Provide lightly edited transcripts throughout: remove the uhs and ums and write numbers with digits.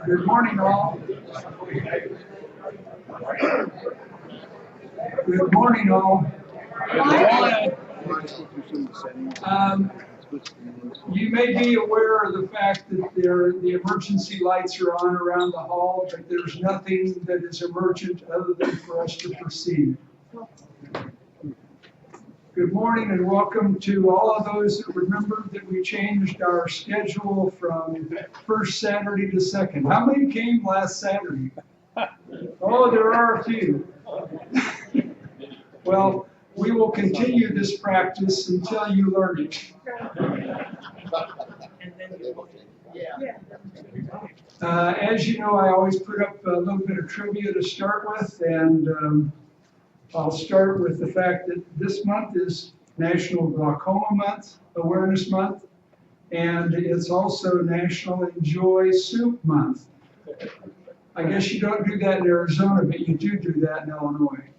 Good morning, all. Good morning, all. You may be aware of the fact that the emergency lights are on around the hall, but there's nothing that is emergent other than for us to proceed. Good morning and welcome to all of those that remembered that we changed our schedule from first Saturday to second. How many came last Saturday? Oh, there are a few. Well, we will continue this practice until you learn it. As you know, I always put up a little bit of trivia to start with, and I'll start with the fact that this month is National Glaucoma Month, Awareness Month, and it's also National Enjoy Soup Month. I guess you don't do that in Arizona, but you do that in Illinois.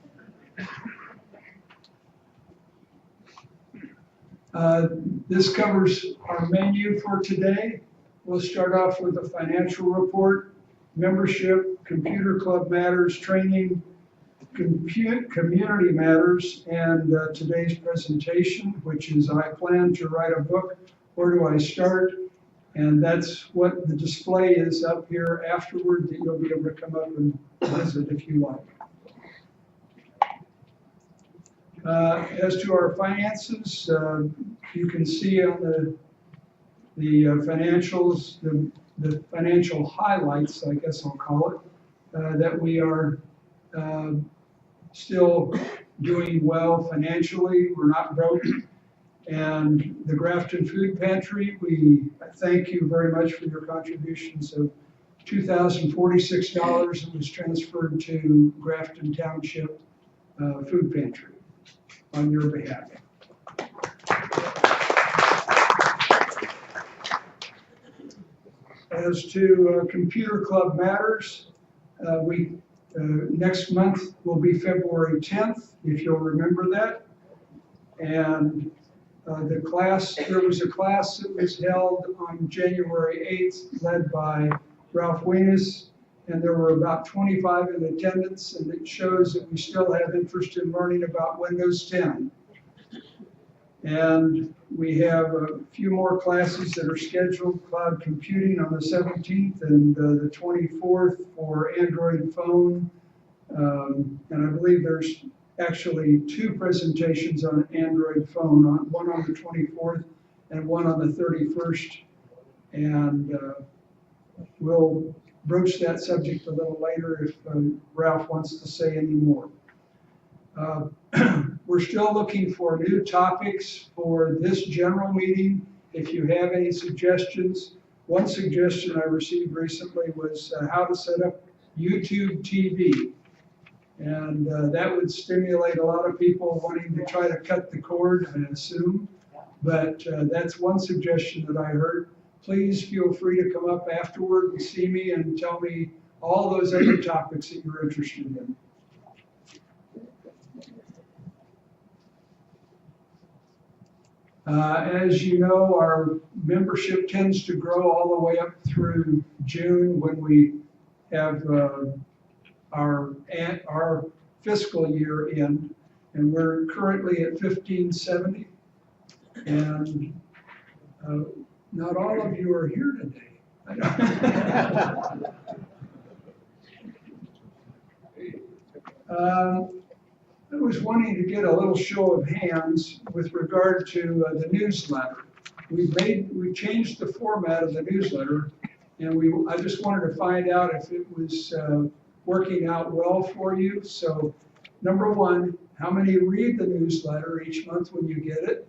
This covers our menu for today. We'll start off with a financial report, membership, computer club matters, training, community matters, and today's presentation, which is I plan to write a book. Where do I start? And that's what the display is up here afterward that you'll be able to come up and visit if you like. As to our finances, you can see on the financials, the financial highlights, I guess I'll call it, that we are still doing well financially. We're not broke. And the Grafton Food Pantry, we thank you very much for your contributions of $2,046 that was transferred to Grafton Township Food Pantry on your behalf. As to computer club matters, next month will be February 10th, if you'll remember that. And there was a class that was held on January 8th, led by Ralph Wienes, and there were about 25 in attendance, and it shows that we still have interest in learning about Windows 10. And we have a few more classes that are scheduled, cloud computing on the 17th and the 24th for Android phone. And I believe there's actually two presentations on Android phone, one on the 24th and one on the 31st. And we'll broach that subject a little later if Ralph wants to say any more. We're still looking for new topics for this general meeting. If you have any suggestions, one suggestion I received recently was how to set up YouTube TV. And that would stimulate a lot of people wanting to try to cut the cord, I assume. But that's one suggestion that I heard. Please feel free to come up afterward and see me and tell me all those other topics that you're interested in. As you know, our membership tends to grow all the way up through June when we have our fiscal year end, and we're currently at 1570. And not all of you are here today. I was wanting to get a little show of hands with regard to the newsletter. We changed the format of the newsletter, and I just wanted to find out if it was working out well for you. So, number one, how many read the newsletter each month when you get it?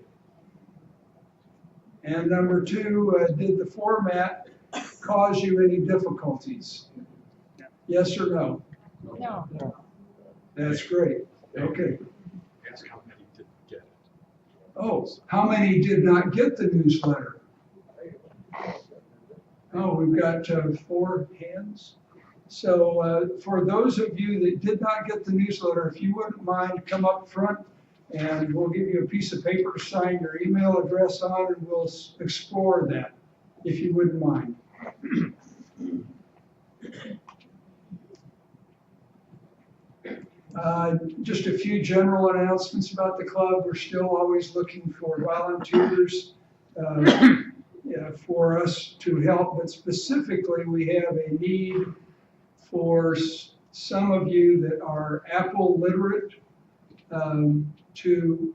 And number two, did the format cause you any difficulties? Yes or no? No. That's great. Okay. Ask how many didn't get it. Oh, how many did not get the newsletter? Oh, we've got 4 hands. So for those of you that did not get the newsletter, if you wouldn't mind, come up front and we'll give you a piece of paper to sign your email address on, and we'll explore that, if you wouldn't mind. Just a few general announcements about the club. We're still always looking for volunteers for us to help, but specifically we have a need for some of you that are Apple literate to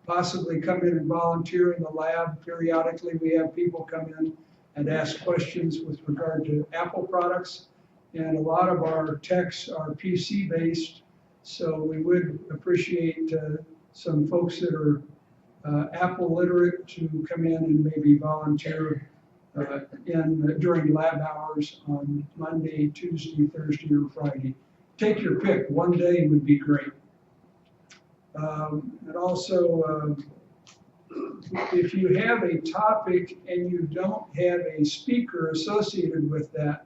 possibly come in and volunteer in the lab. Periodically, we have people come in and ask questions with regard to Apple products. And a lot of our techs are PC based, so we would appreciate some folks that are Apple literate to come in and maybe volunteer during lab hours on Monday, Tuesday, Thursday, or Friday. Take your pick. One day would be great. And also, if you have a topic and you don't have a speaker associated with that,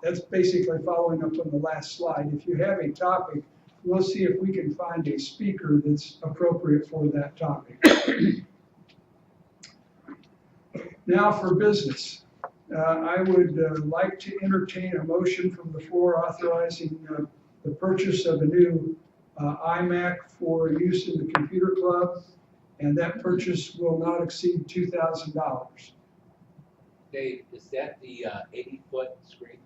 that's basically following up on the last slide. If you have a topic, we'll see if we can find a speaker that's appropriate for that topic. Now for business. I would like to entertain a motion from the floor authorizing the purchase of a new iMac for use in the computer club, and that purchase will not exceed $2,000. Dave, is that the 80-foot screen?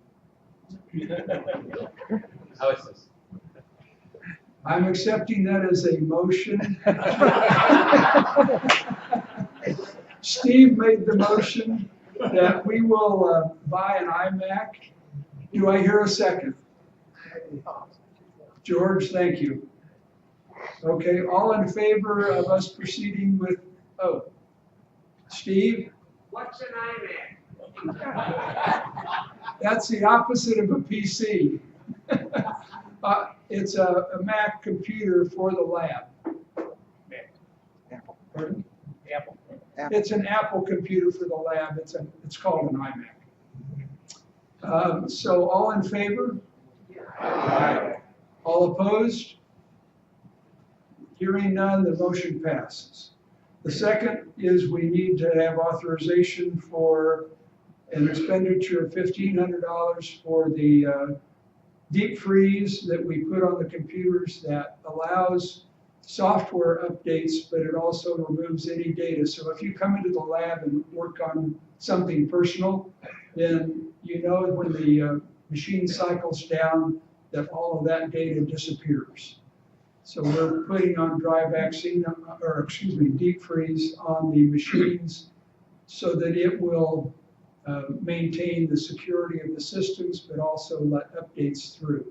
How is this? I'm accepting that as a motion. Steve made the motion that we will buy an iMac. Do I hear a second? George, thank you. Okay, all in favor of us proceeding with, Steve? What's an iMac? That's the opposite of a PC. It's a Mac computer for the lab. Pardon? Apple. It's an Apple computer for the lab. It's called an iMac. So all in favor? Aye. All opposed? Hearing none, the motion passes. The second is we need to have authorization for an expenditure of $1,500 for the deep freeze that we put on the computers that allows software updates, but it also removes any data. So if you come into the lab and work on something personal, then you know when the machine cycles down that all of that data disappears. So we're putting on deep freeze on the machines so that it will maintain the security of the systems, but also let updates through.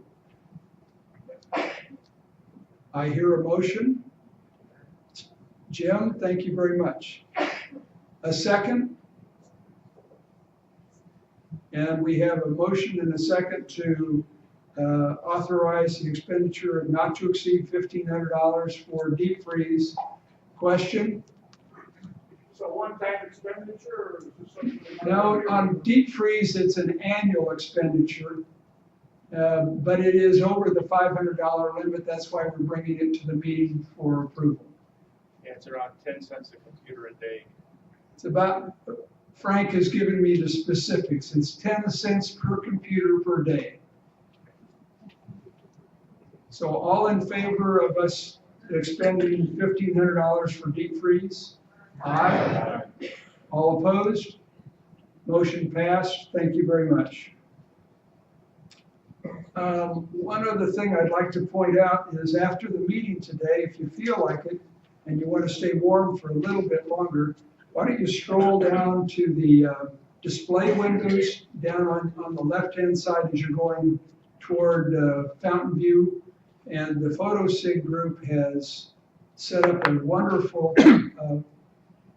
I hear a motion. Jim, thank you very much. A second? And we have a motion and a second to authorize the expenditure of not to exceed $1,500 for deep freeze. Question? So one-time expenditure, or is this something? No, on deep freeze, it's an annual expenditure, but it is over the $500 limit. That's why we're bringing it to the meeting for approval. Yeah, it's around 10 cents a computer a day. It's about, Frank has given me the specifics. It's 10 cents per computer per day. So all in favor of us expending $1,500 for deep freeze? Aye. All opposed? Motion passed. Thank you very much. One other thing I'd like to point out is after the meeting today, if you feel like it and you want to stay warm for a little bit longer, why don't you stroll down to the display windows down on the left-hand side as you're going toward Fountain View. And the PhotoSig group has set up a wonderful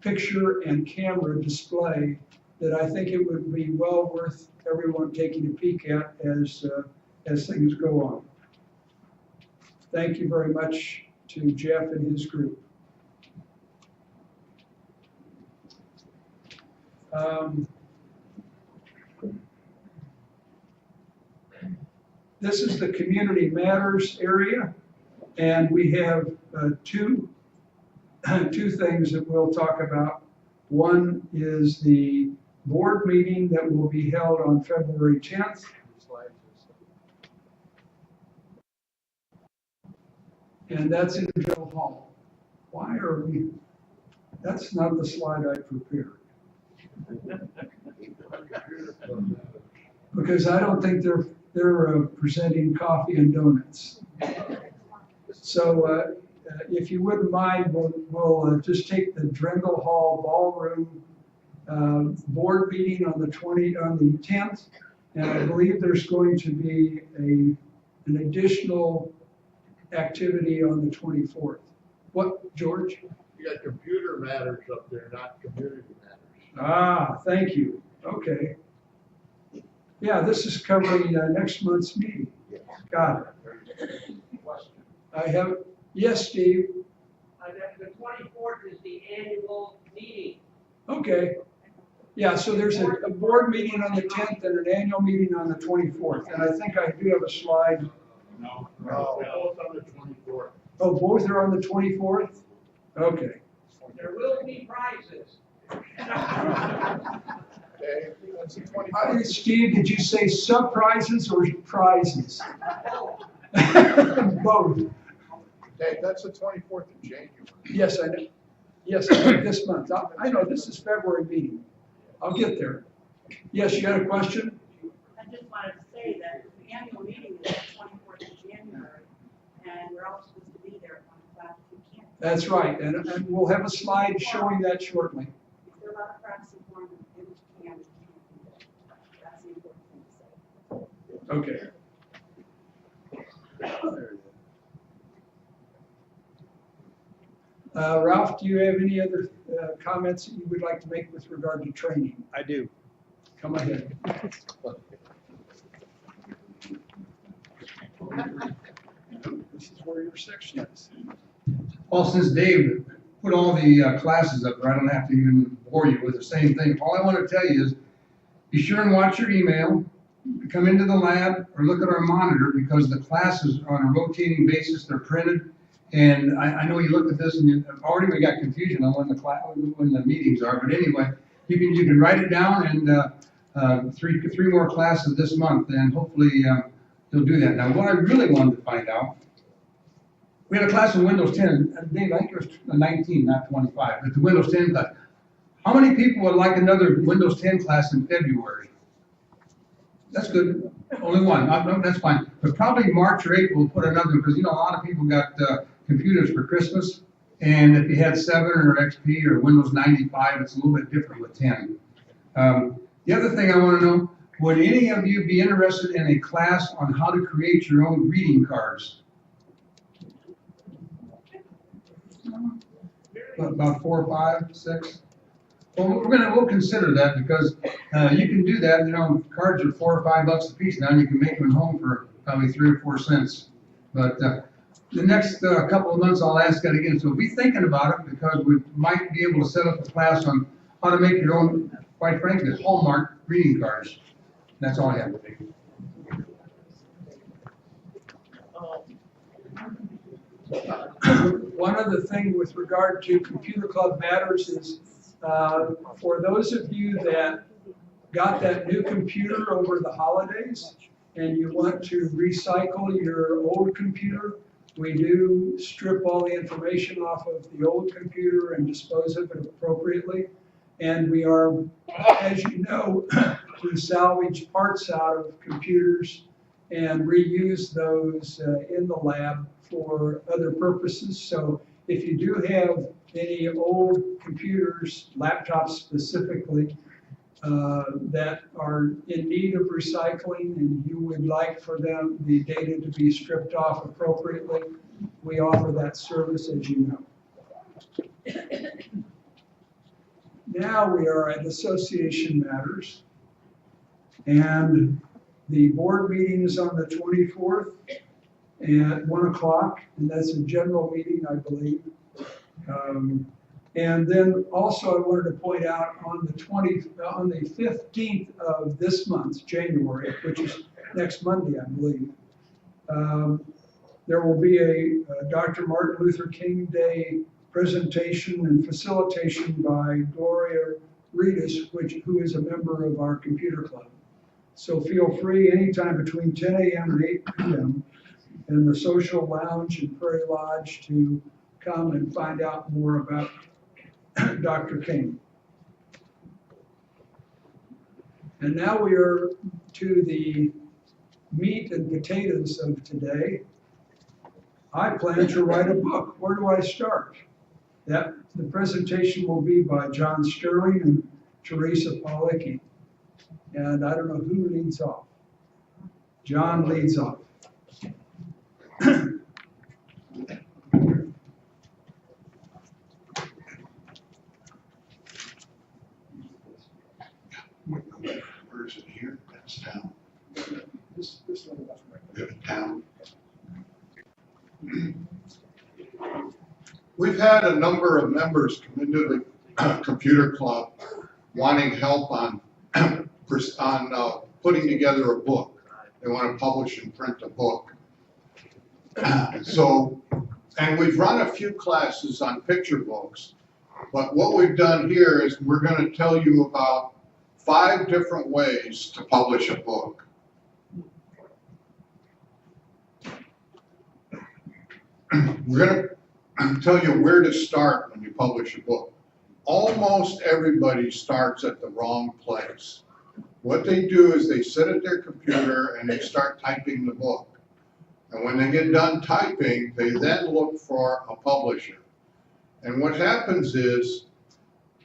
picture and camera display that I think it would be well worth everyone taking a peek at as things go on. Thank you very much to Jeff and his group. This is the Community Matters area, and we have two things that we'll talk about. One is the board meeting that will be held on February 10th. And that's in General Hall. Why are we, that's not the slide I prepared. Because I don't think they're presenting coffee and donuts. So if you wouldn't mind, we'll just take the Drendel Hall Ballroom board meeting on the 10th, and I believe there's going to be an additional activity on the 24th. What, George? You got computer matters up there, not community matters. Ah, thank you. Okay. Yeah, this is covering next month's meeting. Got it. I have, yes, Steve? The 24th is the annual meeting. Okay. Yeah, so there's a board meeting on the 10th and an annual meeting on the 24th. And I think I do have a slide. No, both on the 24th. Oh, both are on the 24th? Okay. There will be prizes. Okay, that's the 24th. Steve, did you say surprises or prizes? Both. Okay, that's the 24th of January. Yes, I know. Yes, I know this month. I know this is February meeting. I'll get there. Yes, you got a question? I just wanted to say that the annual meeting is the 24th of January, and we're all supposed to be there at 1 o'clock if we can. That's right, and we'll have a slide showing that shortly. If there are a lot of proxy form, and if you can, be there. That's the important thing to say. Okay. Ralph, do you have any other comments that you would like to make with regard to training? I do. Come ahead. This is where your section is. Well, since Dave put all the classes up there, I don't have to even bore you with the same thing. All I want to tell you is, be sure and watch your email, come into the lab, or look at our monitor, because the classes are on a rotating basis, they're printed. And I know you looked at this and already we got confusion on when the meetings are, but anyway, you can write it down, and three more classes this month, and hopefully you'll do that. Now, what I really wanted to find out, we had a class in Windows 10, and Dave, I think it was 19, not 25, but the Windows 10 class. How many people would like another Windows 10 class in February? That's good. Only one. No, that's fine. But probably March or April, we'll put another, because a lot of people got computers for Christmas, and if you had 7 or XP or Windows 95, it's a little bit different with 10. The other thing I want to know, would any of you be interested in a class on how to create your own greeting cards? About 4, 5, 6? Well, we'll consider that, because you can do that. Cards are $4 or $5 a piece now, and you can make them at home for probably 3 or 4 cents. But the next couple of months, I'll ask that again. So be thinking about it, because we might be able to set up a class on how to make your own, quite frankly, Hallmark greeting cards. That's all I have. One other thing with regard to Computer Club Matters is, for those of you that got that new computer over the holidays and you want to recycle your old computer, we do strip all the information off of the old computer and dispose of it appropriately. And we are, as you know, we salvage parts out of computers and reuse those in the lab for other purposes. So if you do have any old computers, laptops specifically, that are in need of recycling and you would like for the data to be stripped off appropriately, we offer that service, as you know. Now we are at association matters, and the board meeting is on the 24th at 1 o'clock, and that's a general meeting, I believe. And then also I wanted to point out on the 15th of this month, January, which is next Monday, I believe, there will be a Dr. Martin Luther King Day presentation and facilitation by Gloria Reedus, who is a member of our computer club. So feel free anytime between 10 a.m. and 8 p.m. in the social lounge in Prairie Lodge to come and find out more about Dr. King. And now we are to the meat and potatoes of today. I plan to write a book. Where do I start? The presentation will be by John Sterling and Teresa Palicki. And I don't know who leads off. John leads off. Where is it here? That's town. This one was right. Good town. We've had a number of members come into the computer club wanting help on putting together a book. They want to publish and print a book. So, and we've run a few classes on picture books, but what we've done here is we're going to tell you about 5 different ways to publish a book. We're going to tell you where to start when you publish a book. Almost everybody starts at the wrong place. What they do is they sit at their computer and they start typing the book. And when they get done typing, they then look for a publisher. And what happens is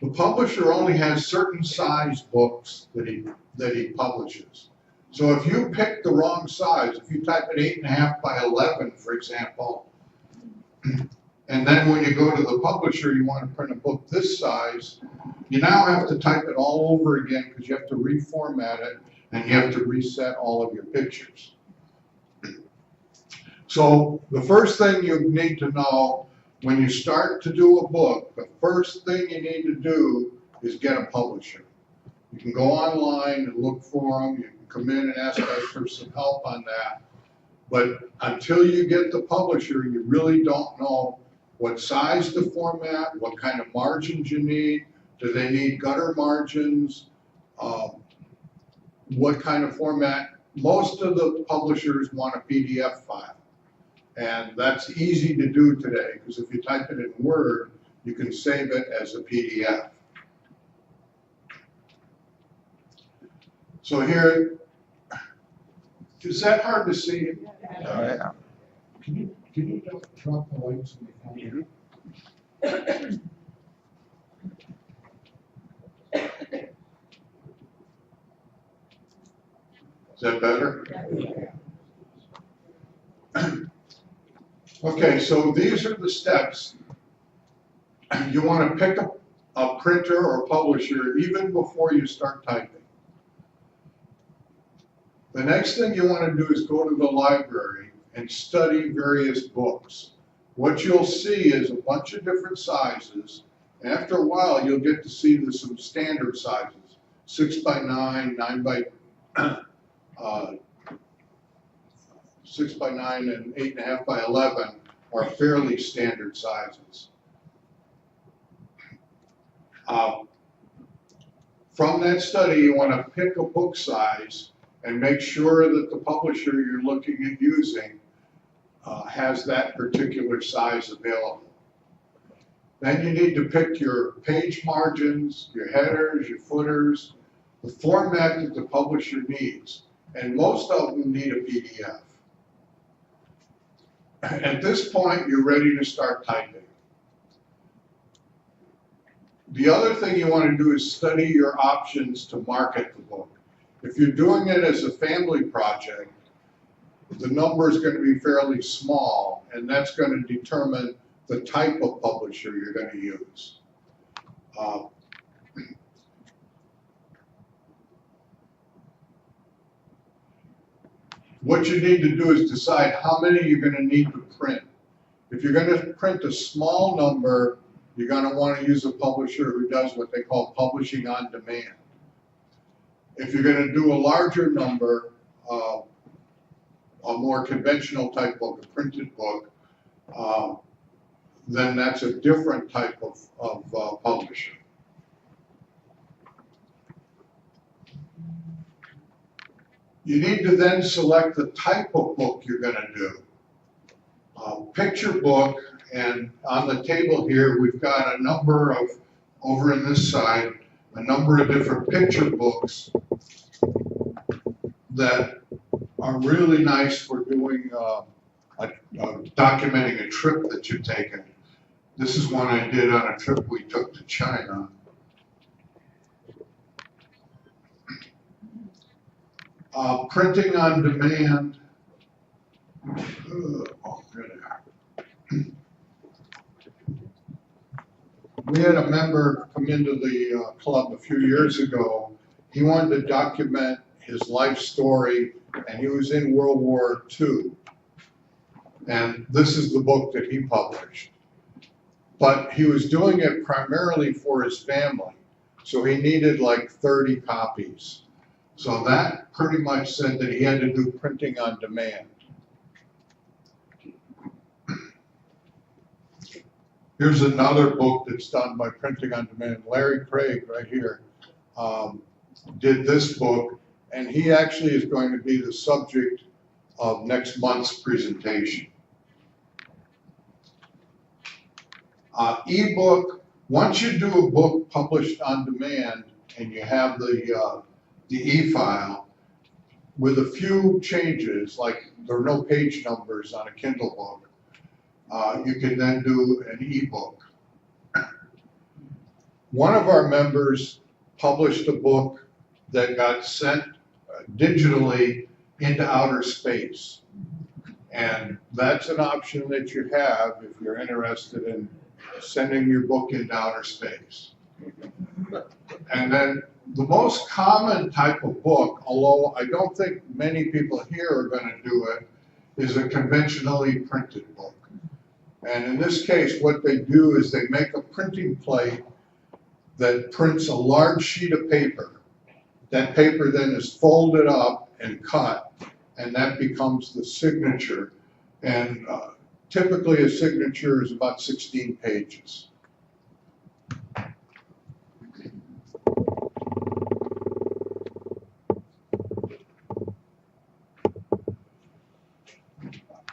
the publisher only has certain size books that he publishes. So if you pick the wrong size, if you type it 8.5 by 11, for example, and then when you go to the publisher, you want to print a book this size, you now have to type it all over again because you have to reformat it and you have to reset all of your pictures. So the first thing you need to know when you start to do a book, the first thing you need to do is get a publisher. You can go online and look for them. You can come in and ask us for some help on that. But until you get the publisher, you really don't know what size to format, what kind of margins you need. Do they need gutter margins? What kind of format? Most of the publishers want a PDF file. And that's easy to do today, because if you type it in Word, you can save it as a PDF. So here, is that hard to see? Can you drop the lights in the phone? Is that better? Okay, so these are the steps. You want to pick a printer or publisher even before you start typing. The next thing you want to do is go to the library and study various books. What you'll see is a bunch of different sizes. After a while, you'll get to see some standard sizes, 6 by 9, 9 by 6 by 9, and 8.5 by 11 are fairly standard sizes. From that study, you want to pick a book size and make sure that the publisher you're looking at using has that particular size available. Then you need to pick your page margins, your headers, your footers, the format that the publisher needs. And most of them need a PDF. At this point, you're ready to start typing. The other thing you want to do is study your options to market the book. If you're doing it as a family project, the number is going to be fairly small, and that's going to determine the type of publisher you're going to use. What you need to do is decide how many you're going to need to print. If you're going to print a small number, you're going to want to use a publisher who does what they call publishing on demand. If you're going to do a larger number, a more conventional type book, a printed book, then that's a different type of publisher. You need to then select the type of book you're going to do. picture book, and on the table here, we've got a number of, over in this side, a number of different picture books that are really nice for doing, documenting a trip that you've taken. This is one I did on a trip we took to China. Printing on demand. We had a member come into the club a few years ago. He wanted to document his life story, and he was in World War II. And this is the book that he published. But he was doing it primarily for his family. So he needed like 30 copies. So that pretty much said that he had to do printing on demand. Here's another book that's done by printing on demand. Larry Craig, right here, did this book, and he actually is going to be the subject of next month's presentation. Ebook, once you do a book published on demand and you have the e-file, with a few changes, like there are no page numbers on a Kindle book, you can then do an ebook. One of our members published a book that got sent digitally into outer space. And that's an option that you have if you're interested in sending your book into outer space. And then the most common type of book, although I don't think many people here are going to do it, is a conventionally printed book. And in this case, what they do is they make a printing plate that prints a large sheet of paper. That paper then is folded up and cut, and that becomes the signature. And typically a signature is about 16 pages.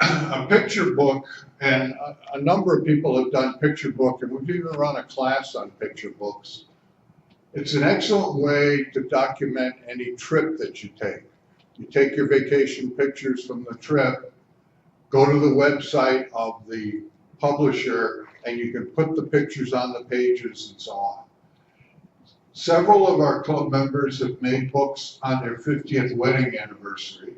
A picture book, and a number of people have done picture book, and we've even run a class on picture books. It's an excellent way to document any trip that you take. You take your vacation pictures from the trip, go to the website of the publisher, and you can put the pictures on the pages and so on. Several of our club members have made books on their 50th wedding anniversary.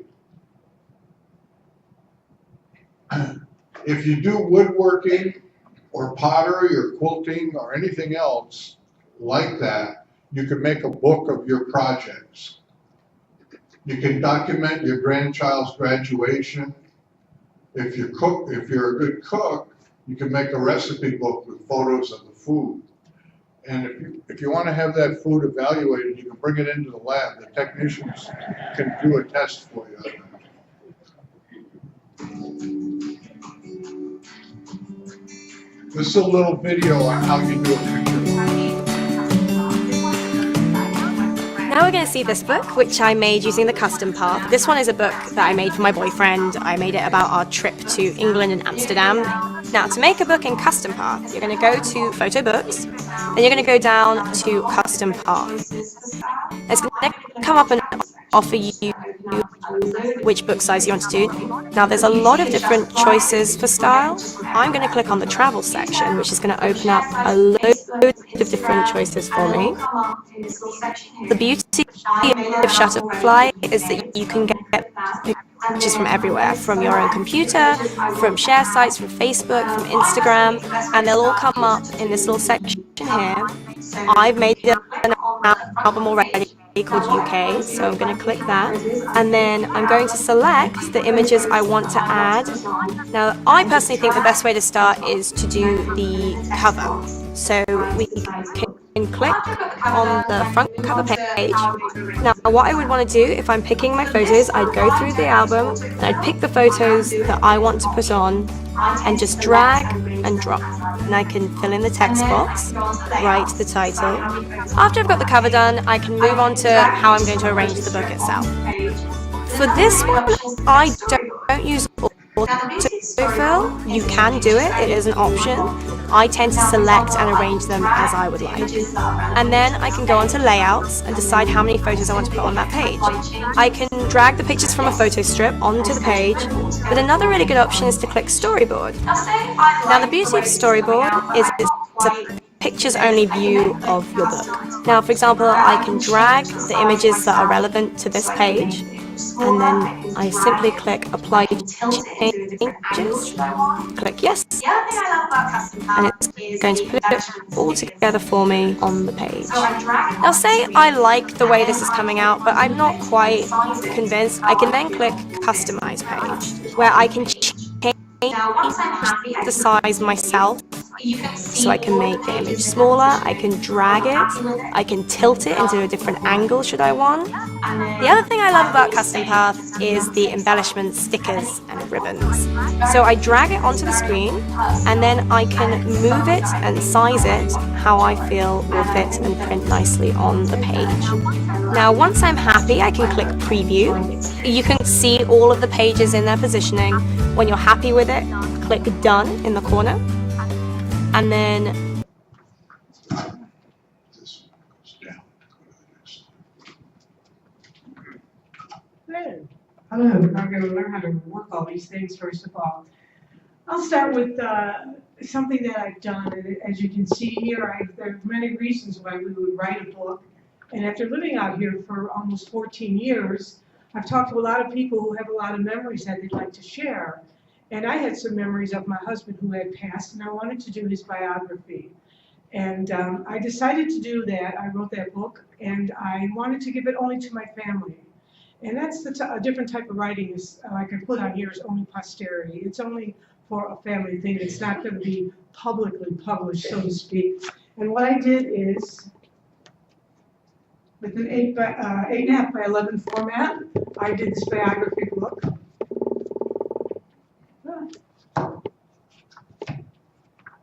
If you do woodworking or pottery or quilting or anything else like that, you can make a book of your projects. You can document your grandchild's graduation. If you're a good cook, you can make a recipe book with photos of the food. And if you want to have that food evaluated, you can bring it into the lab. The technicians can do a test for you. This is a little video on how you do a picture. Now we're going to see this book, which I made using the custom path. This one is a book that I made for my boyfriend. I made it about our trip to England and Amsterdam. Now, to make a book in custom path, you're going to go to photo books, then you're going to go down to custom path. It's going to come up and offer you which book size you want to do. Now, there's a lot of different choices for style. I'm going to click on the travel section, which is going to open up a load of different choices for me. The beauty of Shutterfly is that you can get pictures from everywhere, from your own computer, from share sites, from Facebook, from Instagram, and they'll all come up in this little section here. I've made an album already called UK, so I'm going to click that, and then I'm going to select the images I want to add. Now, I personally think the best way to start is to do the cover. So we can click on the front cover page. Now, what I would want to do if I'm picking my photos, I'd go through the album and I'd pick the photos that I want to put on and just drag and drop. And I can fill in the text box, write the title. After I've got the cover done, I can move on to how I'm going to arrange the book itself. For this one, I don't use autofill. You can do it, it is an option. I tend to select and arrange them as I would like. And then I can go onto layouts and decide how many photos I want to put on that page. I can drag the pictures from a photo strip onto the page, but another really good option is to click storyboard. Now the beauty of storyboard is it's a pictures only view of your book. Now for example, I can drag the images that are relevant to this page, and then I simply click apply changes, click yes, and it's going to put it all together for me on the page. Now say I like the way this is coming out, but I'm not quite convinced, I can then click customize page, where I can change the size myself. So I can make the image smaller, I can drag it, I can tilt it into a different angle should I want. The other thing I love about Custom Path is the embellishments, stickers and ribbons. So I drag it onto the screen and then I can move it and size it how I feel will fit and print nicely on the page. Now once I'm happy, I can click preview. You can see all of the pages in their positioning. When you're happy with it, click done in the corner. And then This goes down. Hello, I'm going to learn how to work all these things first of all. I'll start with something that I've done, and as you can see here, there are many reasons why we would write a book. And after living out here for almost 14 years, I've talked to a lot of people who have a lot of memories that they'd like to share. And I had some memories of my husband who had passed, and I wanted to do his biography. And I decided to do that. I wrote that book, and I wanted to give it only to my family. And that's a different type of writing, is, like I put on here, is only posterity. It's only for a family thing. It's not going to be publicly published, so to speak. And what I did is, with an 8.5 by 11 format, I did this biography book.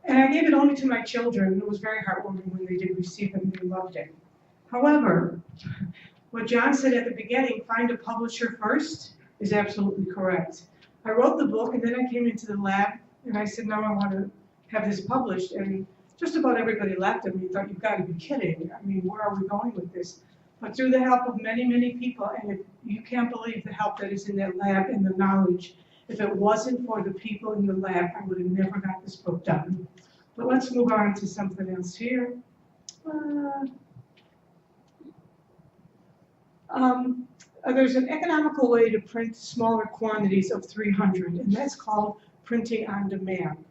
And I gave it only to my children. It was very heartwarming when they did receive it and they loved it. However, what John said at the beginning, find a publisher first, is absolutely correct. I wrote the book and then I came into the lab and I said, now I want to have this published. And just about everybody laughed at me and thought, you've got to be kidding. I mean, where are we going with this? But through the help of many, many people, and if you can't believe the help that is in that lab and the knowledge. If it wasn't for the people in the lab, I would have never got this book done. But let's move on to something else here. There's an economical way to print smaller quantities of 300, and that's called printing on demand.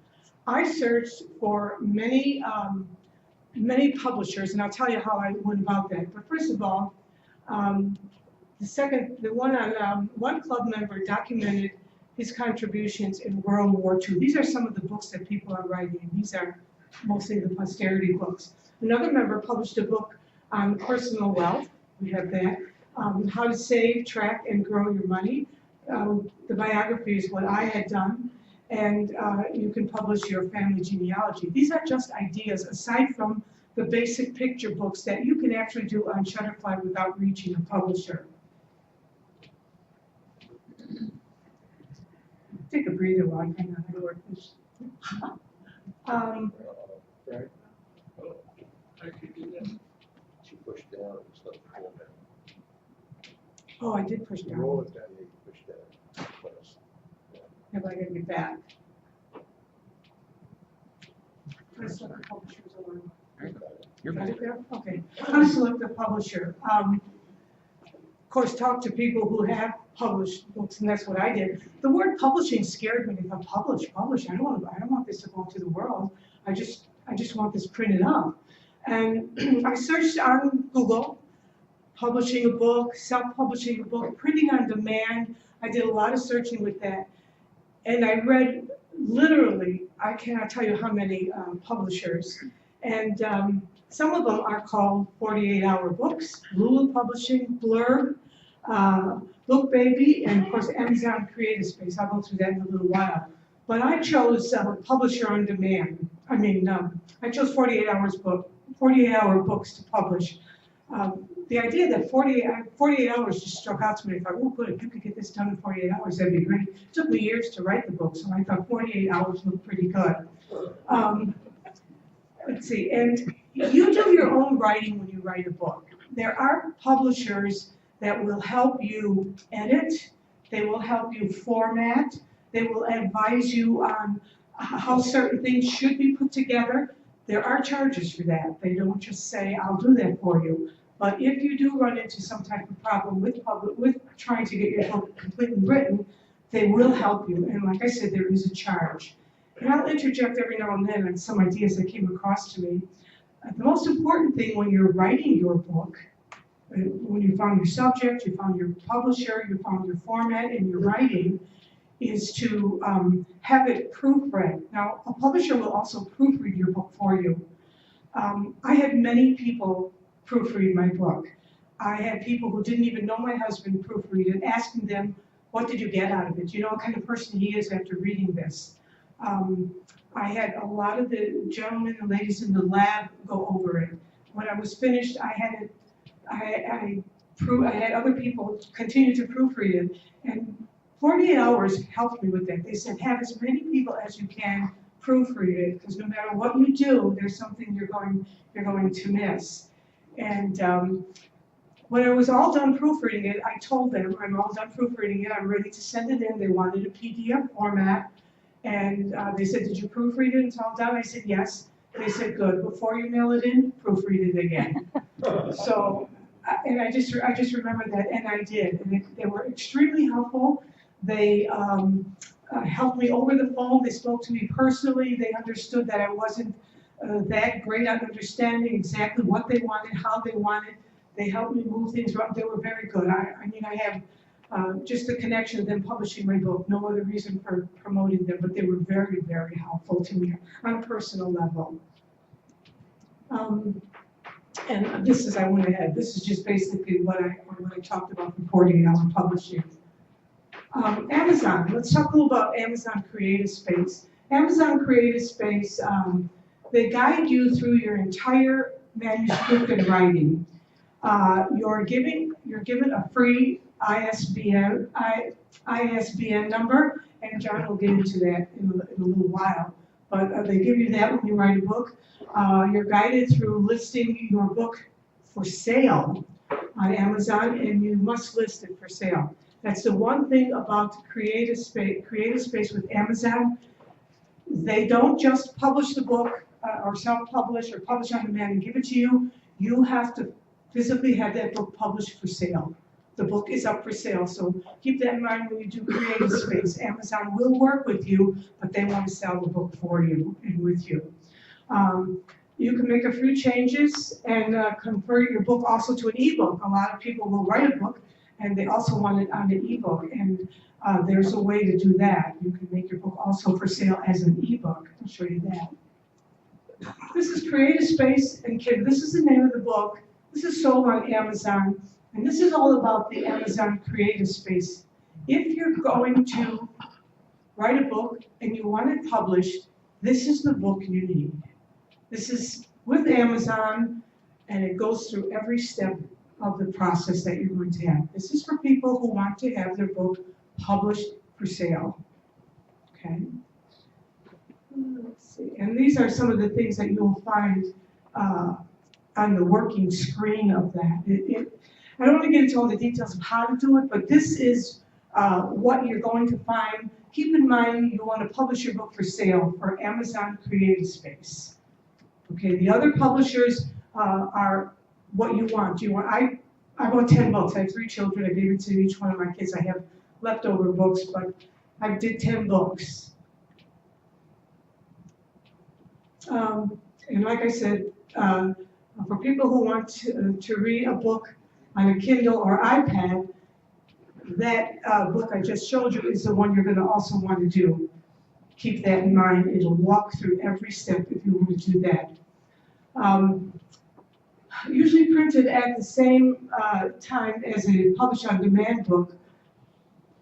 I searched for many publishers, and I'll tell you how I went about that. But first of all, one club member documented his contributions in World War II. These are some of the books that people are writing. These are mostly the posterity books. Another member published a book on personal wealth. We have that. How to save, track, and grow your money. The biography is what I had done. And you can publish your family genealogy. These are just ideas aside from the basic picture books that you can actually do on Shutterfly without reaching a publisher. Take a breather while I hang on to work this. She pushed down and stuff. Oh, I did push down. Roll it down, you push down. Yeah, but I gotta get back. Let's look at publishers alone. You're Got good. it there? Okay. How to select the publisher. Of course, talk to people who have published books, and that's what I did. The word publishing scared me. If I publish. I don't want this to go to the world. I just want this printed up. And I searched on Google, publishing a book, self-publishing a book, printing on demand. I did a lot of searching with that. And I read literally, I cannot tell you how many publishers. And some of them are called 48-hour books, Lulu Publishing, Blurb, BookBaby, and of course Amazon Creative Space. I'll go through that in a little while. But I chose Publisher on Demand. I chose 48-hour books to publish. the idea that 48 hours just struck out to me. I thought, oh, good, if you could get this done in 48 hours, that'd be great. It took me years to write the book, so I thought 48 hours looked pretty good. Let's see, and you do your own writing when you write a book. There are publishers that will help you edit, they will help you format, they will advise you on how certain things should be put together. There are charges for that. They don't just say, I'll do that for you. But if you do run into some type of problem with trying to get your book completely written, they will help you. And like I said, there is a charge. And I'll interject every now and then on some ideas that came across to me. The most important thing when you're writing your book, when you found your subject, you found your publisher, you found your format in your writing, is to have it proofread. Now, a publisher will also proofread your book for you. I had many people proofread my book. I had people who didn't even know my husband proofread it, asking them, what did you get out of it? Do you know what kind of person he is after reading this? I had a lot of the gentlemen and ladies in the lab go over it. When I was finished, I had other people continue to proofread it, and 48 hours helped me with that. They said, have as many people as you can proofread it, because no matter what you do, there's something you're going to miss. And when I was all done proofreading it, I told them, I'm all done proofreading it, I'm ready to send it in. They wanted a PDF format. And they said, did you proofread it until all done? I said, yes. They said, good. Before you mail it in, proofread it again. So, and I just remember that, and I did. And they were extremely helpful. They helped me over the phone. They spoke to me personally. They understood that I wasn't that great at understanding exactly what they wanted, how they wanted. They helped me move things around. They were very good. I mean, I have just the connection of them publishing my book, no other reason for promoting them, but they were very, very helpful to me on a personal level. And this is, I went ahead, this is just basically what I talked about for 48-hour publishing. Amazon, let's talk a little about Amazon Creative Space. Amazon Creative Space, they guide you through your entire manuscript and writing. You're given a free ISBN number, and John will get into that in a little while. But they give you that when you write a book. You're guided through listing your book for sale on Amazon, and you must list it for sale. That's the one thing about Creative Space with Amazon. They don't just publish the book or self-publish or publish on demand and give it to you. You have to physically have that book published for sale. The book is up for sale, so keep that in mind when you do Creative Space. Amazon will work with you, but they want to sell the book for you and with you. You can make a few changes and convert your book also to an ebook. A lot of people will write a book and they also want it on an ebook, and there's a way to do that. You can make your book also for sale as an ebook. I'll show you that. This is Creative Space, and this is the name of the book. This is sold on Amazon, and this is all about the Amazon Creative Space. If you're going to write a book and you want it published, this is the book you need. This is with Amazon, and it goes through every step of the process that you're going to have. This is for people who want to have their book published for sale. Okay. Let's see. And these are some of the things that you'll find on the working screen of that. I don't want to get into all the details of how to do it, but this is what you're going to find. Keep in mind you want to publish your book for sale for Amazon Creative Space. Okay, the other publishers are what you want. I bought 10 books. I have 3 children. I gave it to each one of my kids. I have leftover books, but I did 10 books. And like I said, for people who want to read a book on a Kindle or iPad, that book I just showed you is the one you're going to also want to do. Keep that in mind. It'll walk through every step if you want to do that. Usually printed at the same time as a publish-on-demand book,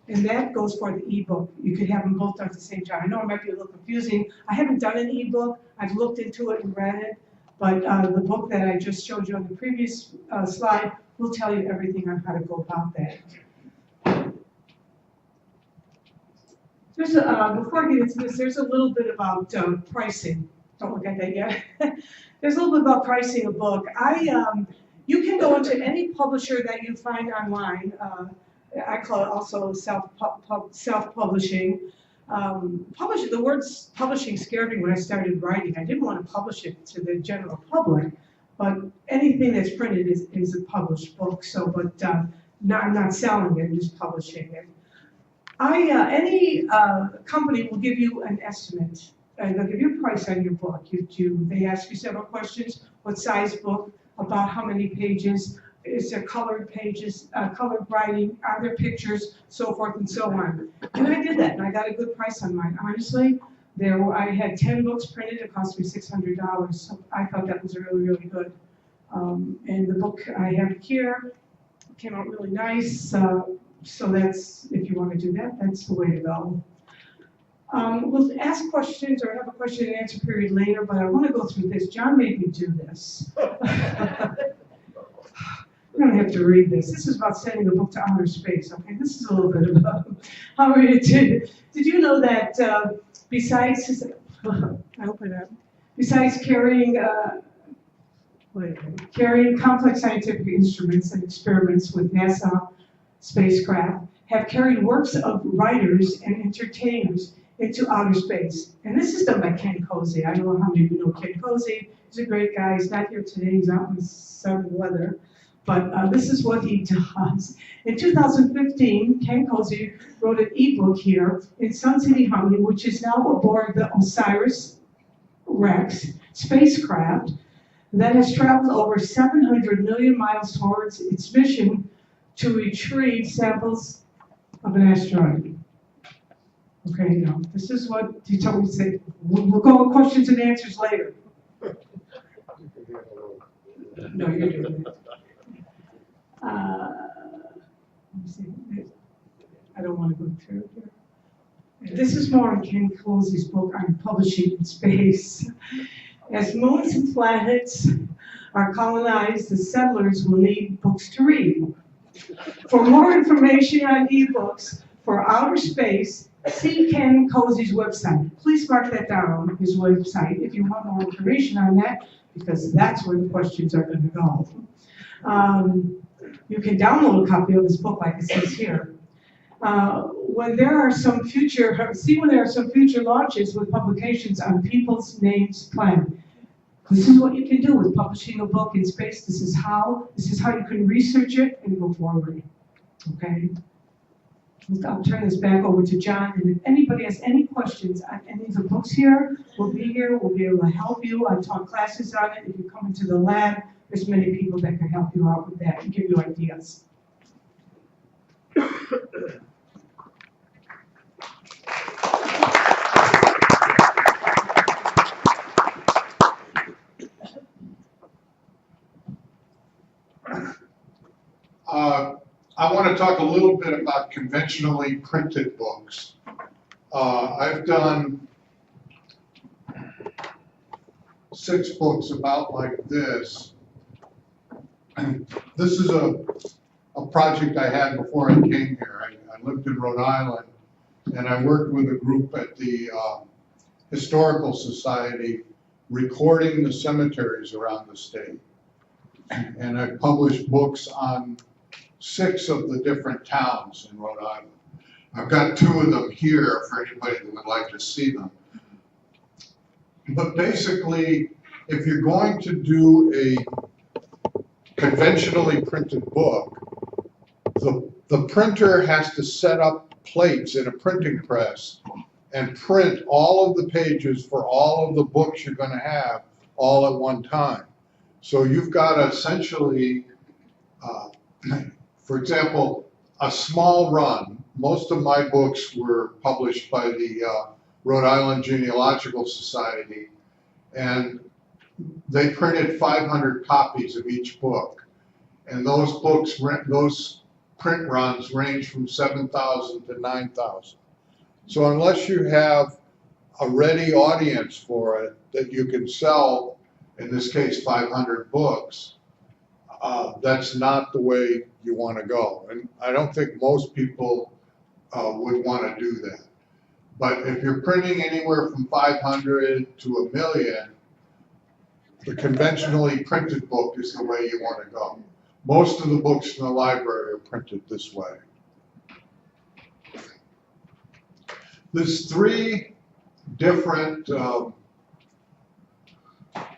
and that goes for the ebook. You could have them both done at the same time. I know it might be a little confusing. I haven't done an ebook. I've looked into it and read it, but the book that I just showed you on the previous slide we'll tell you everything on how to go about that. There's before I get into this, there's a little bit about pricing. Don't look at that yet. There's a little bit about pricing a book. You can go into any publisher that you find online. I call it also self-publishing. The words publishing scared me when I started writing. I didn't want to publish it to the general public, but anything that's printed is a published book. So, I'm not selling it, I'm just publishing it. Any company will give you an estimate, and they'll give you a price on your book. They ask you several questions: what size book, about how many pages, is there colored pages, colored writing, are there pictures, so forth and so on. And I did that, and I got a good price on mine. Honestly, I had 10 books printed. It cost me $600, so I thought that was really, really good. And the book I have here came out really nice. So that's, if you want to do that, that's the way to go. We'll ask questions or have a question and answer period later, but I want to go through this. John made me do this. You don't have to read this. This is about sending a book to outer space, okay? This is a little bit about how we did. Did you know that besides, I hope I don't, besides carrying complex scientific instruments and experiments with NASA spacecraft, have carried works of writers and entertainers into outer space. And this is done by Ken Cozy. I don't know how many of you know Ken Cozy. He's a great guy. He's not here today. He's out in the sun weather. But this is what he does. In 2015, Ken Cozy wrote an ebook here in Sun City, Hungary, which is now aboard the OSIRIS-REx spacecraft that has traveled over 700 million miles towards its mission to retrieve samples of an asteroid. Okay, now, this is what he told me to say. We'll go with questions and answers later. No, you're doing it. Let me see. I don't want to go through it here. This is more on Ken Cozy's book on publishing in space. As moons and planets are colonized, the settlers will need books to read. For more information on ebooks for outer space, see Ken Cozy's website. Please mark that down, his website, if you want more information on that, because that's where the questions are going to go. You can download a copy of his book, like it says here. When there are some future launches with publications on People's Names Plan. This is what you can do with publishing a book in space. This is how you can research it and go forward. Okay? I'll turn this back over to John, and if anybody has any questions on any of the books here, we'll be here. We'll be able to help you. I've taught classes on it. If you come into the lab, there's many people that can help you out with that and give you ideas. I want to talk a little bit about conventionally printed books. I've done 6 books about like this. This is a project I had before I came here. I lived in Rhode Island, and I worked with a group at the Historical Society recording the cemeteries around the state. And I published books on 6 of the different towns in Rhode Island. I've got 2 of them here for anybody that would like to see them. But basically, if you're going to do a conventionally printed book, the printer has to set up plates in a printing press and print all of the pages for all of the books you're going to have all at one time. So you've got to essentially, for example, a small run. Most of my books were published by the Rhode Island Genealogical Society, and they printed 500 copies of each book. And those books, those print runs range from 7,000 to 9,000. So unless you have a ready audience for it that you can sell, in this case 500 books, that's not the way you want to go. And I don't think most people would want to do that. But if you're printing anywhere from 500 to 1 million, the conventionally printed book is the way you want to go. Most of the books in the library are printed this way. There's 3 different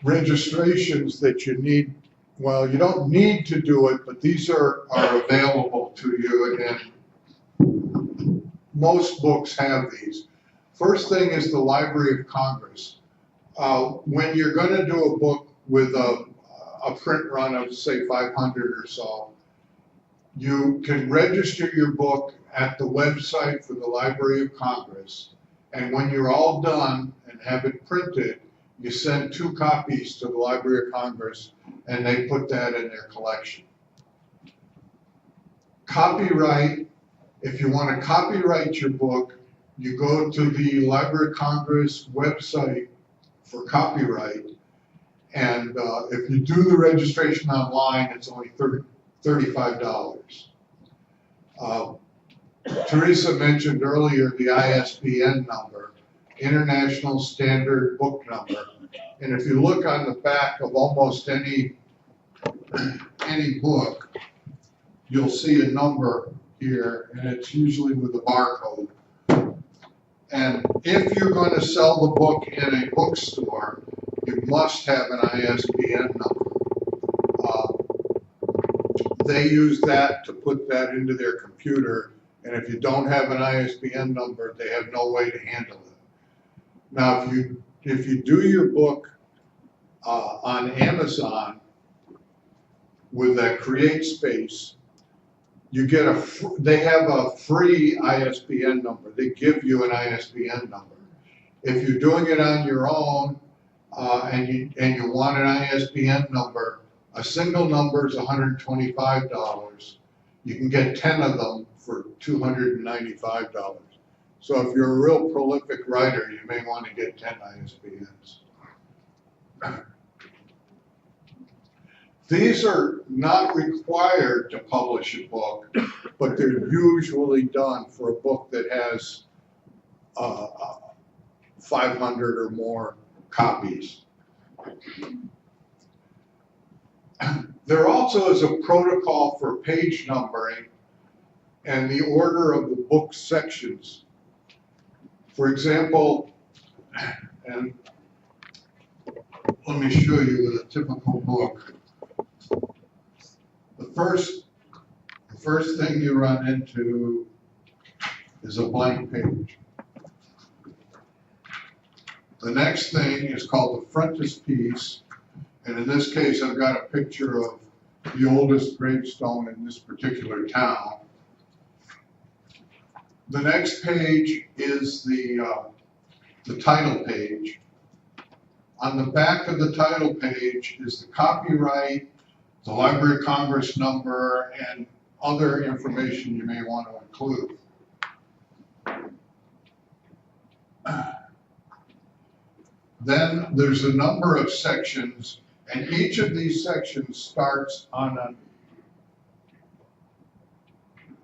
registrations that you need. Well, you don't need to do it, but these are available to you, and most books have these. First thing is the Library of Congress. When you're going to do a book with a print run of, say, 500 or so, you can register your book at the website for the Library of Congress, and when you're all done and have it printed, you send 2 copies to the Library of Congress, and they put that in their collection. Copyright, if you want to copyright your book, you go to the Library of Congress website for copyright, and if you do the registration online, it's only $35. Teresa mentioned earlier the ISBN number, International Standard Book Number, and if you look on the back of almost any book, you'll see a number here, and it's usually with a barcode. And if you're going to sell the book in a bookstore, you must have an ISBN number. They use that to put that into their computer, and if you don't have an ISBN number, they have no way to handle it. Now, if you do your book on Amazon with a CreateSpace, you get they have a free ISBN number. They give you an ISBN number. If you're doing it on your own and you want an ISBN number, a single number is $125. You can get 10 of them for $295. So if you're a real prolific writer, you may want to get 10 ISBNs. These are not required to publish a book, but they're usually done for a book that has 500 or more copies. There also is a protocol for page numbering and the order of the book sections. For example, and let me show you with a typical book. The first thing you run into is a blank page. The next thing is called the frontispiece, and in this case I've got a picture of the oldest gravestone in this particular town. The next page is the title page. On the back of the title page is the copyright, the Library of Congress number, and other information you may want to include. Then there's a number of sections, and each of these sections starts on an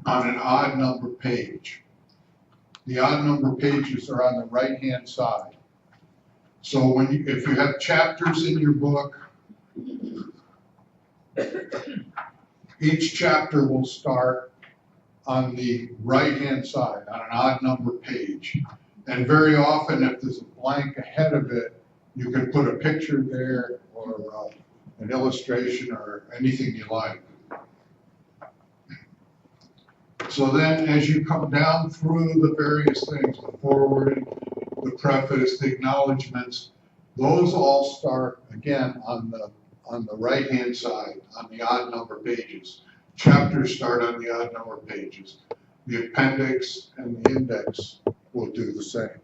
odd number page. The odd number pages are on the right-hand side. So if you have chapters in your book, each chapter will start on the right-hand side, on an odd number page. And very often, if there's a blank ahead of it, you can put a picture there or an illustration or anything you like. So then as you come down through the various things, the foreword, the preface, the acknowledgments, those all start again on the right-hand side, on the odd number pages. Chapters start on the odd number pages. The appendix and the index will do the same.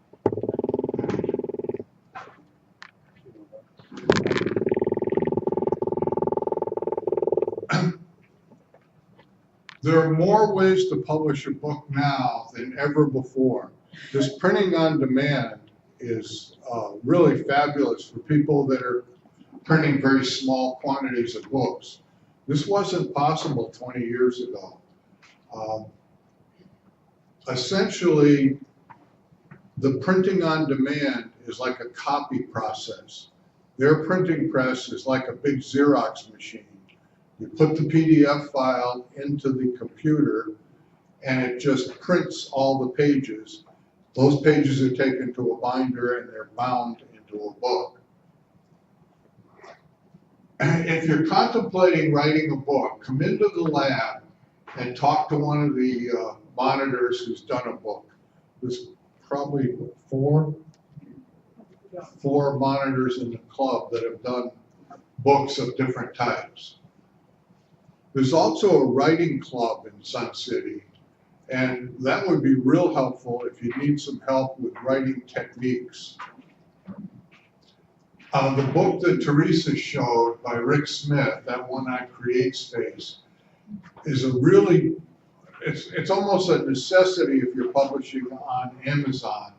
There are more ways to publish a book now than ever before. This printing on demand is really fabulous for people that are printing very small quantities of books. This wasn't possible 20 years ago. Essentially, the printing on demand is like a copy process. Their printing press is like a big Xerox machine. You put the PDF file into the computer and it just prints all the pages. Those pages are taken to a binder and they're bound into a book. If you're contemplating writing a book, come into the lab and talk to one of the monitors who's done a book. There's probably four monitors in the club that have done books of different types. There's also a writing club in Sun City, and that would be real helpful if you need some help with writing techniques. The book that Teresa showed by Rick Smith, that one on CreateSpace, is a really, it's almost a necessity if you're publishing on Amazon.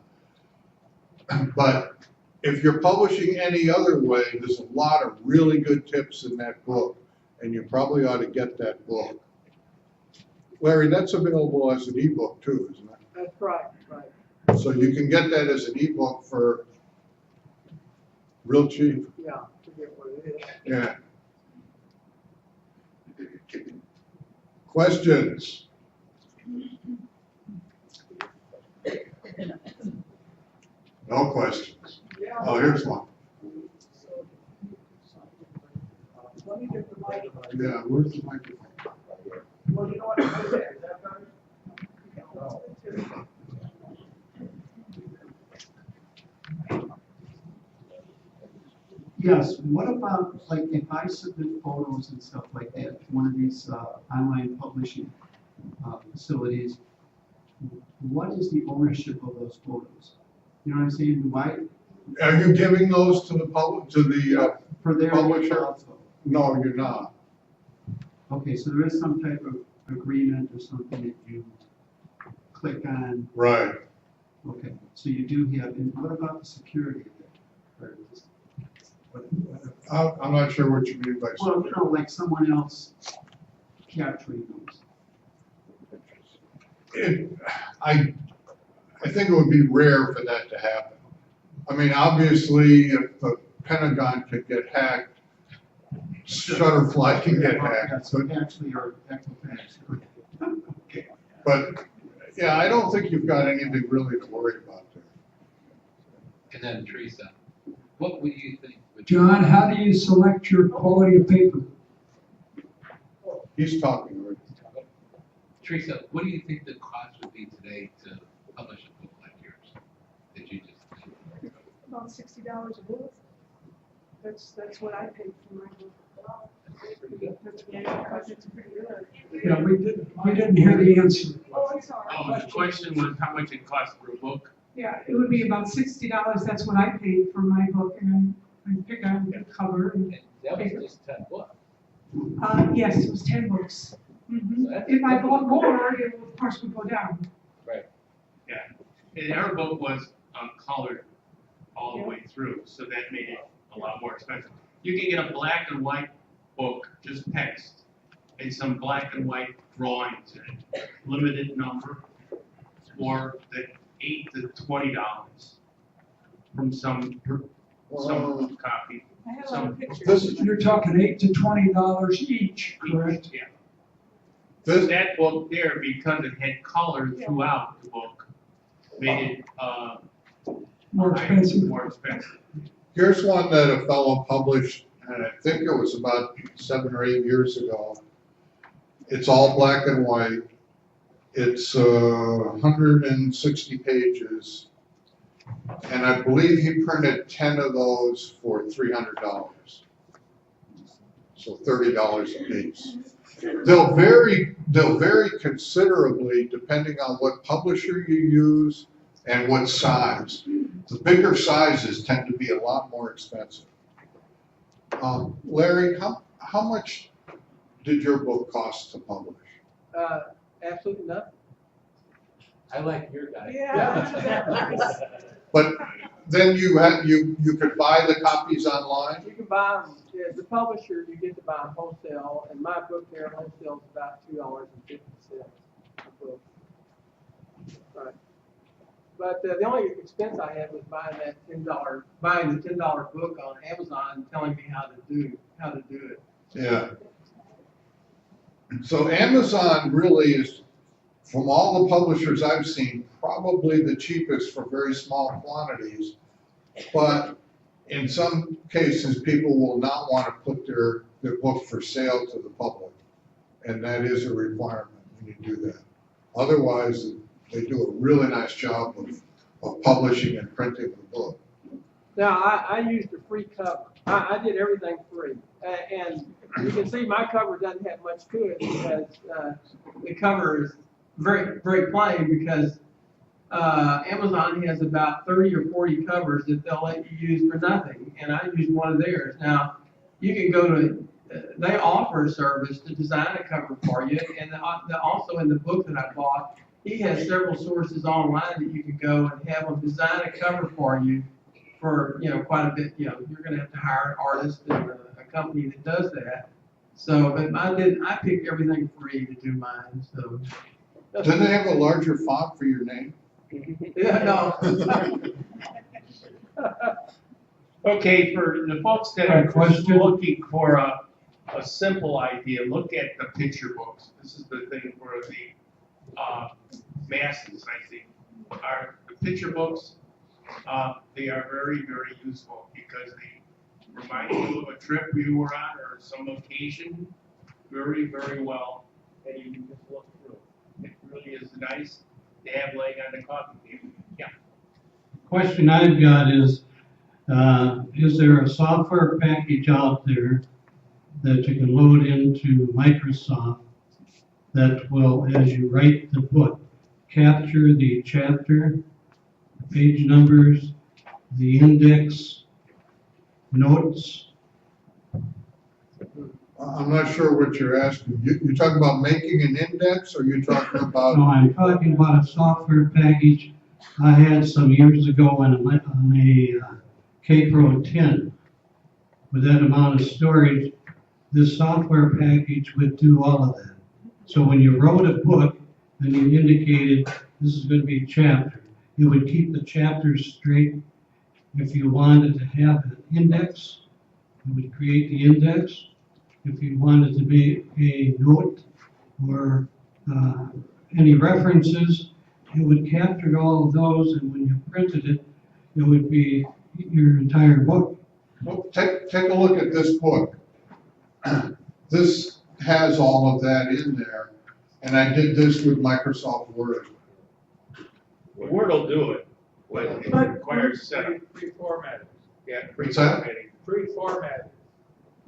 But if you're publishing any other way, there's a lot of really good tips in that book, and you probably ought to get that book. Larry, that's available as an ebook too, isn't it? That's right. So you can get that as an ebook for real cheap. Yeah, forget what it is. Yeah. Questions? No questions. Oh, here's one. Let me get the mic. Yeah, where's the microphone? Well, you know what, right there, is that better? Yes, what about, like, if I submit photos and stuff like that to one of these online publishing facilities, what is the ownership of those photos? You know what I'm saying? Do I, Are you giving those to the public, to the for their publisher? also? No, you're not. Okay, so there is some type of agreement or something that you click on. Right. Okay, so you do have, and what about the security? I'm not sure what you mean by Well, you know, like someone else capturing those. I think it would be rare for that to happen. I mean, obviously, if the Pentagon could get hacked, Shutterfly can get hacked. So actually, are Equifax. Okay. But, yeah, I don't think you've got anything really to worry about there. And then Teresa, what would you think? John, how do you select your quality of paper? He's talking already. Teresa, what do you think the cost would be today to publish a book like yours that you just did? About $60 a book. That's what I paid for my book. That's pretty good. Yeah, we didn't hear the answer. Oh, I'm sorry. Oh, the question was how much it costs for a book? Yeah, it would be about $60. That's what I paid for my book, and I pick out the cover. And, And that was just 10 books. yes, it was 10 books. Mhm. So that's- If I bought more, it of course would go down. Right. And our book was colored all the way through, so that made it a lot more expensive. You can get a black and white book, just text, and some black and white drawings in it, limited number, for the $8 to $20 from some copy. I have a lot of pictures. This is, You're talking $8 to $20 each, correct? Yeah. this, That book there, because it had color throughout the book, made it More expensive. more expensive. here's one that a fellow published, and I think it was about 7 or 8 years ago. It's all black and white. It's 160 pages. And I believe he printed 10 of those for $300. So $30 a piece. They'll vary considerably depending on what publisher you use and what size. The bigger sizes tend to be a lot more expensive. Larry, how much did your book cost to publish? Absolutely nothing. I like your guy. But then you could buy the copies online? You can buy them, As the publisher, you get to buy wholesale, and my book there wholesale is about $2.50 a book. Right. But the only expense I had was buying the $10 book on Amazon, and telling me how to do it. Yeah. So Amazon really is, from all the publishers I've seen, probably the cheapest for very small quantities. But in some cases, people will not want to put their book for sale to the public. And that is a requirement when you do that. Otherwise, they do a really nice job of publishing and printing the book. Now, I used a free cover. I did everything free. And you can see my cover doesn't have much to it because the cover is very, very plain because Amazon has about 30 or 40 covers that they'll let you use for nothing. And I used one of theirs. Now, you can go to, they offer a service to design a cover for you. And also in the book that I bought, he has several sources online that you can go and have them design a cover for you for, quite a bit. You're going to have to hire an artist and a company that does that. So, but I picked everything free to do mine, so. Doesn't they have a larger font for your name? Yeah, no. Okay, for the folks that are looking for a simple idea, look at the picture books. This is the thing for the masses, I think. The picture books, they are very, very useful because they remind you of a trip you were on or some occasion very, very well, and you can just look through it. It really is nice to have laying on the coffee table. Yeah. Question I've got is there a software package out there that you can load into Microsoft that will, as you write the book, capture the chapter, the page numbers, the index, notes? I'm not sure what you're asking. You're talking about making an index, or you're talking about? No, I'm talking about a software package I had some years ago on a K-Pro 10. With that amount of storage, this software package would do all of that. So when you wrote a book and you indicated this is going to be a chapter, it would keep the chapters straight. If you wanted to have an index, it would create the index. If you wanted to make a note or any references, it would capture all of those, and when you printed it, it would be your entire book. Well, take a look at this book. This has all of that in there, and I did this with Microsoft Word. Word will do it, but it requires Pre-formatted. Yeah, What's that? pre-formatting. Pre-formatted.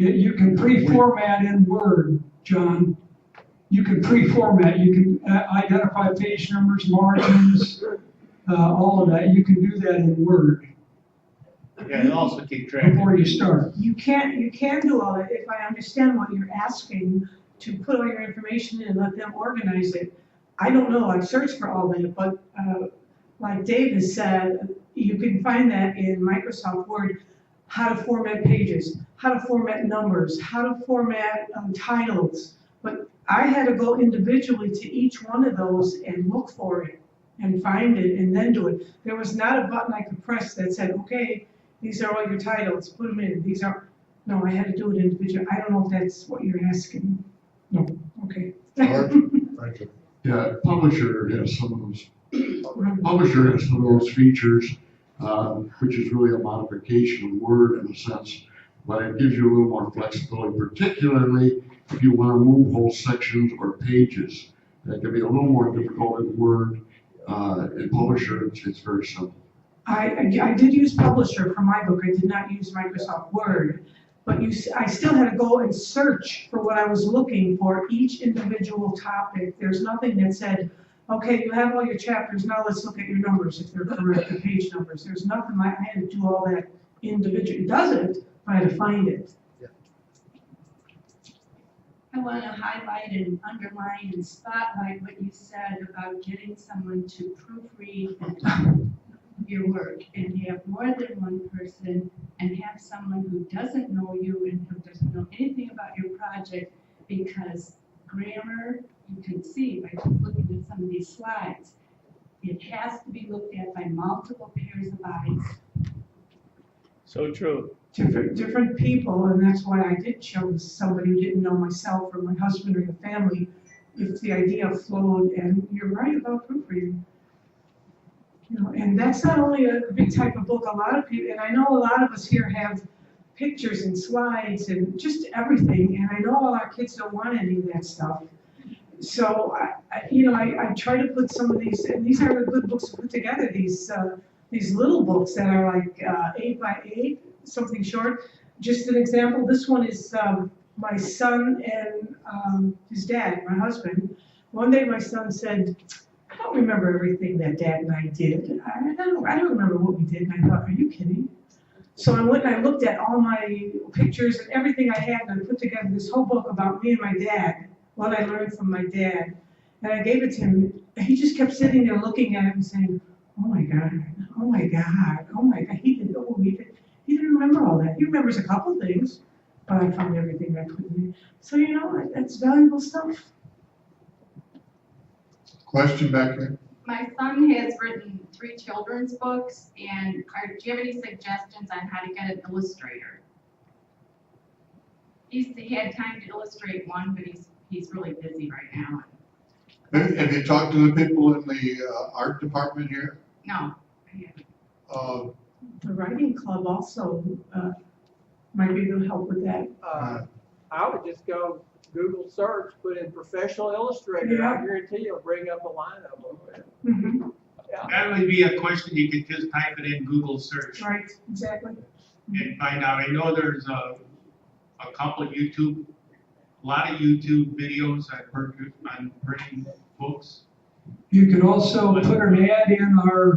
You can pre-format in Word, John. You can pre-format, you can identify page numbers, margins, all of that. You can do that in Word Yeah, and also keep track. before you start. You can do all that, if I understand what you're asking, to put all your information in and let them organize it. I don't know, I've searched for all that, but like Dave has said, you can find that in Microsoft Word, how to format pages, how to format numbers, how to format titles. But I had to go individually to each one of those and look for it and find it and then do it. There was not a button I could press that said, okay, these are all your titles, put them in. No, I had to do it individually. I don't know if that's what you're asking. No, okay. Thank you. Yeah, Publisher has some of those features, which is really a modification of Word in a sense, but it gives you a little more flexibility, particularly if you want to move whole sections or pages. That can be a little more difficult in Word. In Publisher, it's very simple. I did use Publisher for my book. I did not use Microsoft Word. But I still had to go and search for what I was looking for, each individual topic. There's nothing that said, okay, you have all your chapters, now let's look at your numbers, if they're correct, the page numbers. There's nothing like, I had to do all that individually. It does it, but I had to find it. I want to highlight and underline and spotlight what you said about getting someone to proofread your work and have more than one person and have someone who doesn't know you and who doesn't know anything about your project, because grammar, you can see by just looking at some of these slides, it has to be looked at by multiple pairs of eyes. So true. Different people, and that's why I did choose somebody who didn't know myself or my husband or the family, if the idea flowed, and you're right about proofreading. You know, and that's not only a big type of book, a lot of people, and I know a lot of us here have pictures and slides and just everything, and I know all our kids don't want any of that stuff. So, I try to put some of these, and these are the good books to put together, these little books that are like 8 by 8, something short. Just an example, this one is my son and his dad, my husband. One day my son said, I don't remember everything that Dad and I did. I don't remember what we did. And I thought, are you kidding? So I went and I looked at all my pictures and everything I had, and I put together this whole book about me and my dad, what I learned from my dad. And I gave it to him. He just kept sitting there looking at it and saying, oh my God, oh my God, oh my God. He didn't remember all that. He remembers a couple things, but I found everything I put in. So, that's valuable stuff. Question back there? My son has written 3 children's books, and do you have any suggestions on how to get an illustrator? He's had time to illustrate one, but he's really busy right now. Have you talked to the people in the art department here? No, I haven't. The writing club also might be able to help with that. I would just go Google search, put in professional illustrator. Yeah. I guarantee you'll bring up a line of them. Mhm. Yeah. That would be a question you could just type it in Google search Right, exactly. and find out. I know there's a couple of a lot of YouTube videos on printing books. You could also put an ad in our,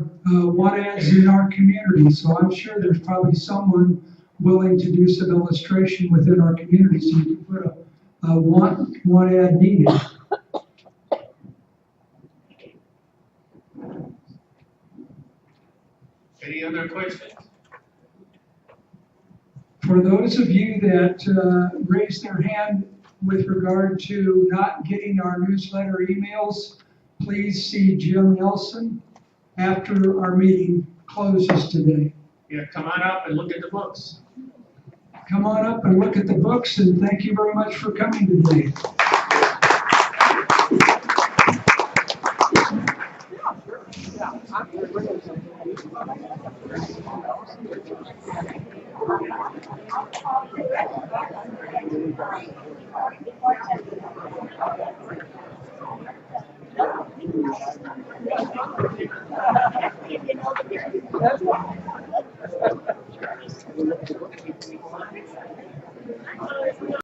what ads in our community, so I'm sure there's probably someone willing to do some illustration within our community, so you can put a one ad needed. Any other questions? For those of you that raised their hand with regard to not getting our newsletter emails, please see Jim Nelson after our meeting closes today. Yeah, come on up and look at the books. Come on up and look at the books, and thank you very much for coming today.